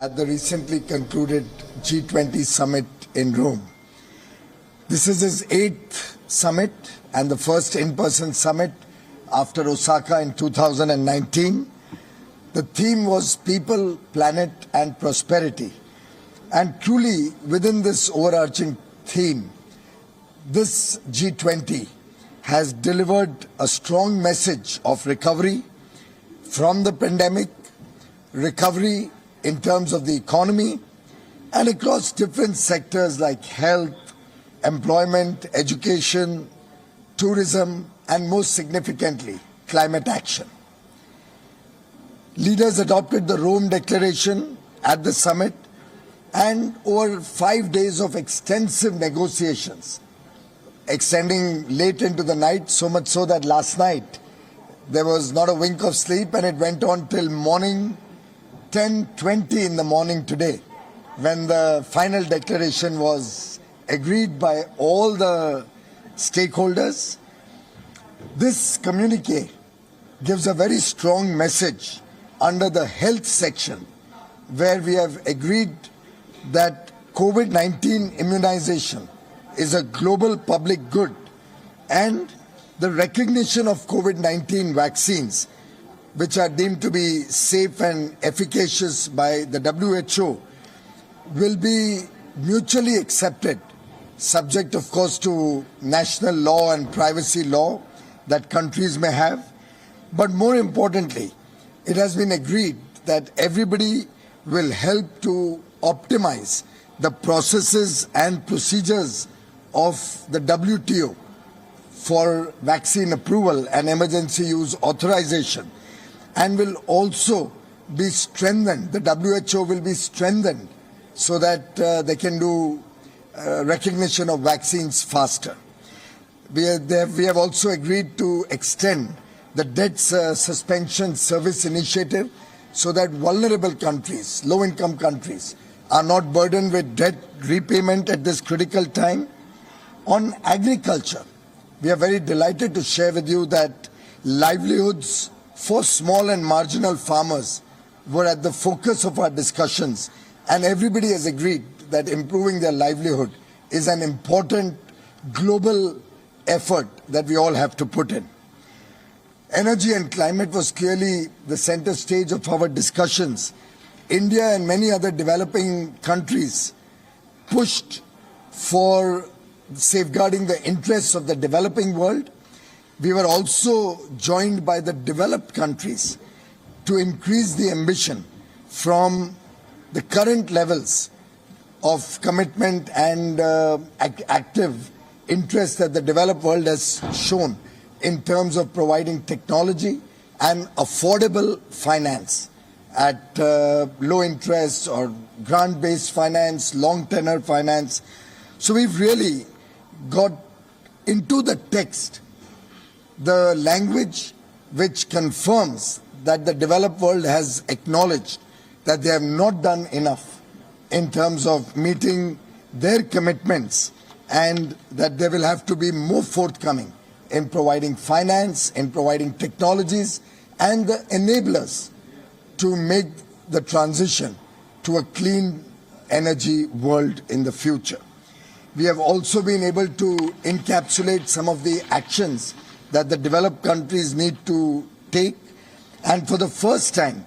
at the recently concluded G20 summit in Rome. This is his 8th summit and the first in-person summit after Osaka in 2019. The theme was People, Planet and Prosperity. And truly, within this overarching theme, this G20 has delivered a strong message of recovery from the pandemic, recovery in terms of the economy, and across different sectors like health, employment, education, tourism, and most significantly, climate action. Leaders adopted the Rome Declaration at the summit, and over 5 days of extensive negotiations, extending late into the night, so much so that last night there was not a wink of sleep, and it went on till morning 10:20 in the morning today, when the final declaration was agreed by all the stakeholders. This communique gives a very strong message under the health section, where we have agreed that COVID-19 immunization is a global public good, and the recognition of COVID-19 vaccines, which are deemed to be safe and efficacious by the WHO, will be mutually accepted, subject of course to national law and privacy law that countries may have. But more importantly, it has been agreed that everybody will help to optimize the processes and procedures of the WTO for vaccine approval and emergency use authorization, and will also be strengthened. The WHO will be strengthened so that they can do recognition of vaccines faster. We have also agreed to extend the debt suspension service initiative so that vulnerable countries, low-income countries, are not burdened with debt repayment at this critical time. On agriculture, we are very delighted to share with you that livelihoods for small and marginal farmers were at the focus of our discussions, and everybody has agreed that improving their livelihood is an important global effort that we all have to put in. Energy and climate was clearly the center stage of our discussions. India and many other developing countries pushed for safeguarding the interests of the developing world. We were also joined by the developed countries to increase the ambition from the current levels of commitment and active interest that the developed world has shown in terms of providing technology and affordable finance at low interest or grant-based finance, long tenor finance. So we've really got into the text the language which confirms that the developed world has acknowledged that they have not done enough in terms of meeting their commitments, and that they will have to be more forthcoming in providing finance, in providing technologies and the enablers to make the transition to a clean energy world in the future. We have also been able to encapsulate some of the actions that the developed countries need to take, and for the first time,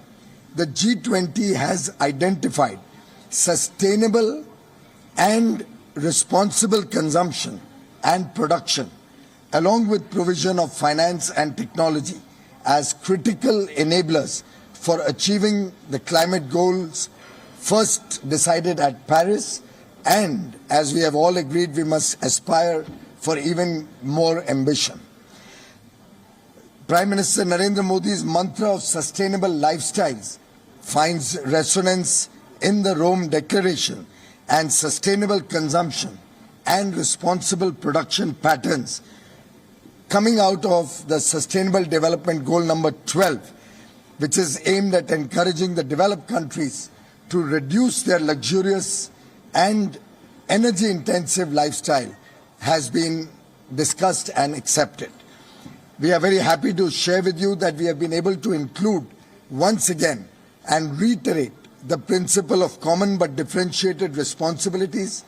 the G20 has identified sustainable and responsible consumption and production, along with provision of finance and technology, as critical enablers for achieving the climate goals first decided at Paris, and as we have all agreed, we must aspire for even more ambition. Prime Minister Narendra Modi's mantra of sustainable lifestyles finds resonance in the Rome Declaration, and sustainable consumption and responsible production patterns coming out of the Sustainable Development Goal number 12, which is aimed at encouraging the developed countries to reduce their luxurious and energy-intensive lifestyle, has been discussed and accepted. We are very happy to share with you that we have been able to include once again and reiterate the principle of common but differentiated responsibilities.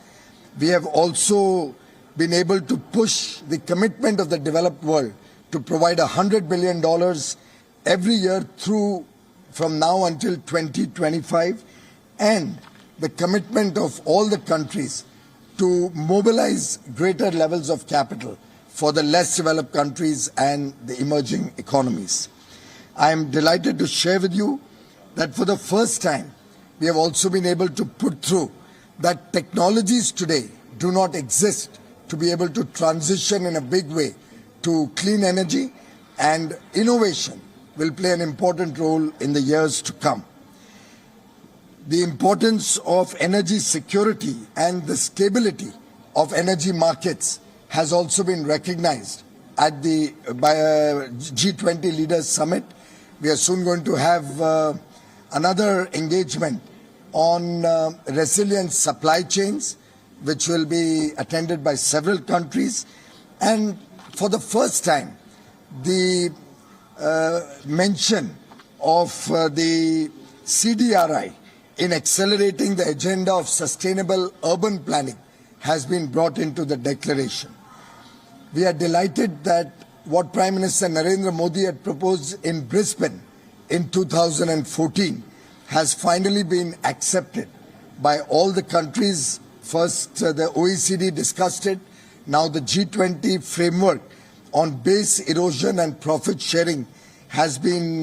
We have also been able to push the commitment of the developed world to provide $100 billion every year through from now until 2025, and the commitment of all the countries to mobilize greater levels of capital for the less developed countries and the emerging economies. I am delighted to share with you that for the first time, we have also been able to put through that technologies today do not exist to be able to transition in a big way to clean energy, and innovation will play an important role in the years to come. The importance of energy security and the stability of energy markets has also been recognized at the G20 Leaders Summit. We are soon going to have another engagement on resilient supply chains, which will be attended by several countries. And for the first time, the mention of the CDRI in accelerating the agenda of sustainable urban planning has been brought into the declaration. We are delighted that what Prime Minister Narendra Modi had proposed in Brisbane in 2014 has finally been accepted by all the countries. First, the OECD discussed it. Now the G20 framework on base erosion and profit sharing has been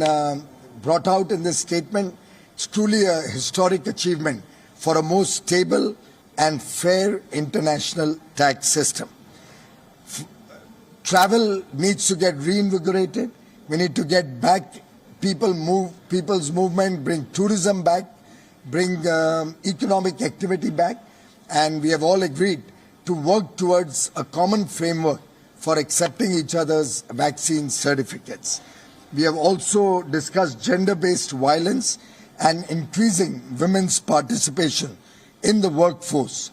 brought out in this statement. It's truly a historic achievement for a more stable and fair international tax system. Travel needs to get reinvigorated. We need to get back people's movement, bring tourism back, bring economic activity back, and we have all agreed to work towards a common framework for accepting each other's vaccine certificates. We have also discussed gender-based violence and increasing women's participation in the workforce.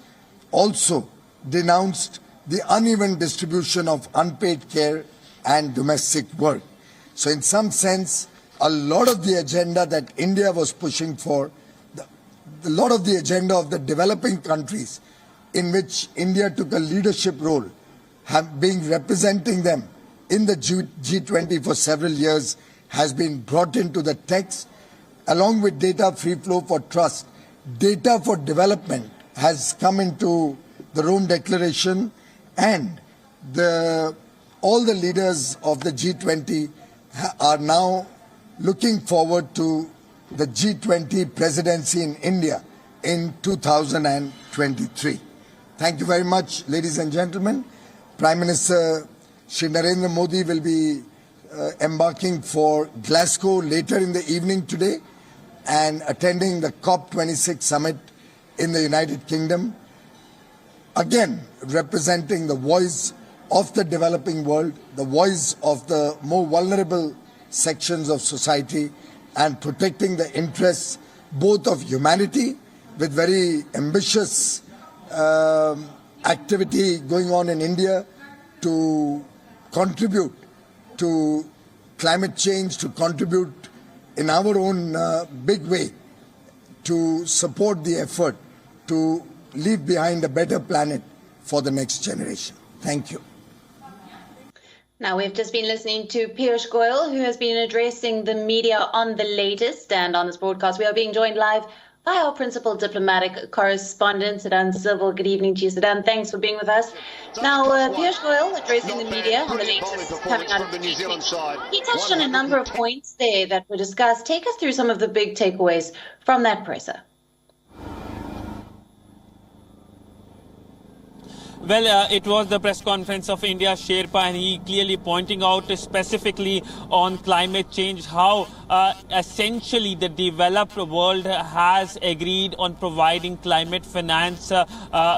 Also denounced the uneven distribution of unpaid care and domestic work. So in some sense, a lot of the agenda that India was pushing for, a lot of the agenda of the developing countries in which India took a leadership role, being representing them in the G20 for several years, has been brought into the text, along with data free flow for trust. Data for development has come into the Rome Declaration, and all the leaders of the G20 are now looking forward to the G20 presidency in India in 2023. Thank you very much, ladies and gentlemen. Prime Minister Shri Narendra Modi will be embarking for Glasgow later in the evening today and attending the COP26 summit in the United Kingdom, again representing the voice of the developing world, the voice of the more vulnerable sections of society, and protecting the interests both of humanity, with very ambitious activity going on in India to contribute to climate change, to contribute in our own big way to support the effort to leave behind a better planet for the next generation. Thank you. Now, we've just been listening to Piyush Goyal, who has been addressing the media on the latest. And on this broadcast, we are being joined live by our principal diplomatic correspondent, Sudan Civil. Good evening to you, Sudan. Thanks for being with us. Now, Piyush Goyal addressing the media on the latest coming out of the G20. He touched on a number of points there that were discussed. Take us through some of the big takeaways from that presser. Well, it was the press conference of India Sherpa, and he clearly pointing out specifically on climate change, how essentially the developed world has agreed on providing climate finance.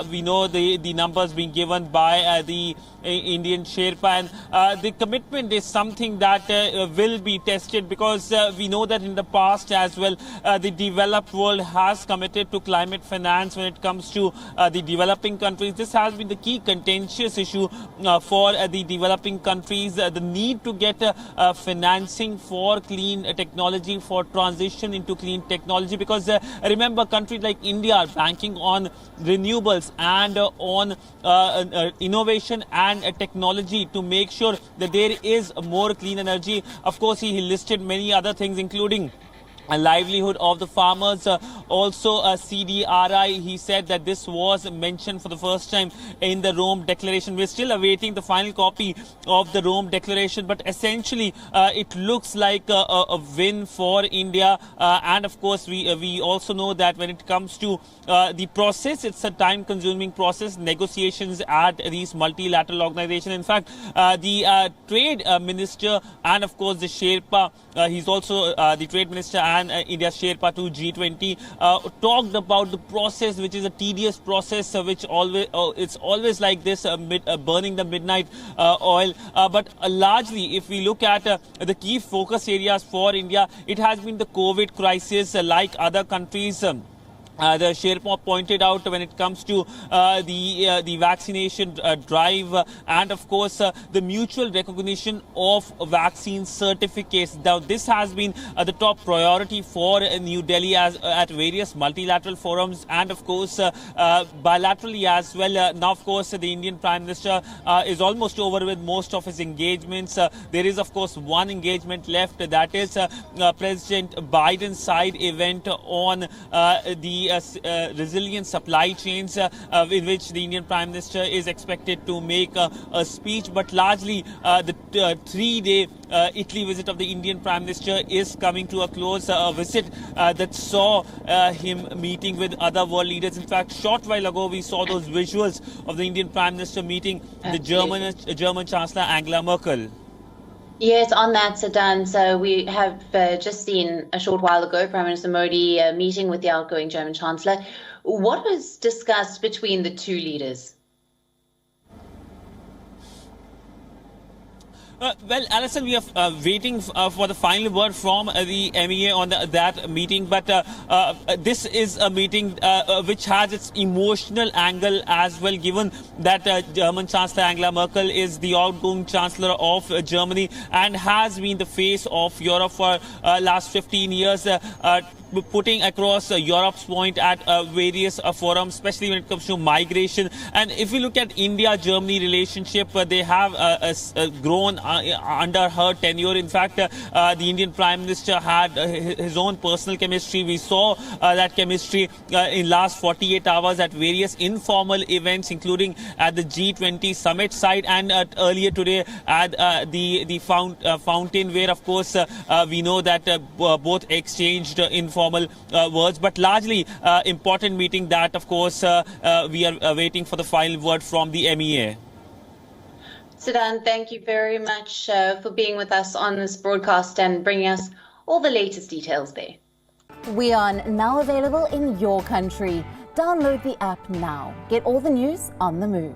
We know the numbers being given by the Indian Sherpa, and the commitment is something that will be tested, because we know that in the past as well, the developed world has committed to climate finance when it comes to the developing countries. This has been the the key contentious issue for the developing countries, the need to get financing for clean technology, for transition into clean technology. Because remember, countries like India are banking on renewables and on innovation and technology to make sure that there is more clean energy. Of course, he listed many other things, including a livelihood of the farmers, also a CDRI. He said that this was mentioned for the first time in the Rome Declaration. We're still awaiting the final copy of the Rome Declaration, but essentially it looks like a win for India. And of course, we also know that when it comes to the process, it's a time-consuming process, negotiations at these multilateral organizations. In fact, the trade minister and of course the Sherpa, he's also the trade minister and India's Sherpa to G20, talked about the process, which is a tedious process, which always it's always like this, burning the midnight oil. But largely, if we look at the key focus areas for India, it has been the COVID crisis, like other countries. The Sherpa pointed out when it comes to the vaccination drive and of course the mutual recognition of vaccine certificates. Now this has been the top priority for New Delhi at various multilateral forums and of course bilaterally as well. Now of course the Indian Prime Minister is almost over with most of his engagements. There is of course one engagement left, that is President Biden's side event on the resilient supply chains, in which the Indian Prime Minister is expected to make a speech. But largely the 3-day Italy visit of the Indian Prime Minister is coming to a close, a visit that saw him meeting with other world leaders. In fact, short while ago we saw those visuals of the Indian Prime Minister meeting the German Chancellor Angela Merkel. Yes, on that, Sadan. So we have just seen a short while ago Prime Minister Modi meeting with the outgoing German Chancellor. What was discussed between the two leaders? Well, Alison, we are waiting for the final word from the MEA on that meeting. But this is a meeting which has its emotional angle as well, given that German Chancellor Angela Merkel is the outgoing Chancellor of Germany and has been the face of Europe for last 15 years. Putting across Europe's point at various forums, especially when it comes to migration. And if we look at India-Germany relationship, they have grown under her tenure. In fact, the Indian Prime Minister had his own personal chemistry. We saw that chemistry in last 48 hours at various informal events, including at the G20 summit site and earlier today at the fountain, where of course we know that both exchanged informal words, but largely important meeting that of course we are waiting for the final word from the MEA. Sadan, thank you very much for being with us on this broadcast and bringing us all the latest details there. WION, now available in your country. Download the app now. Get all the news on the move.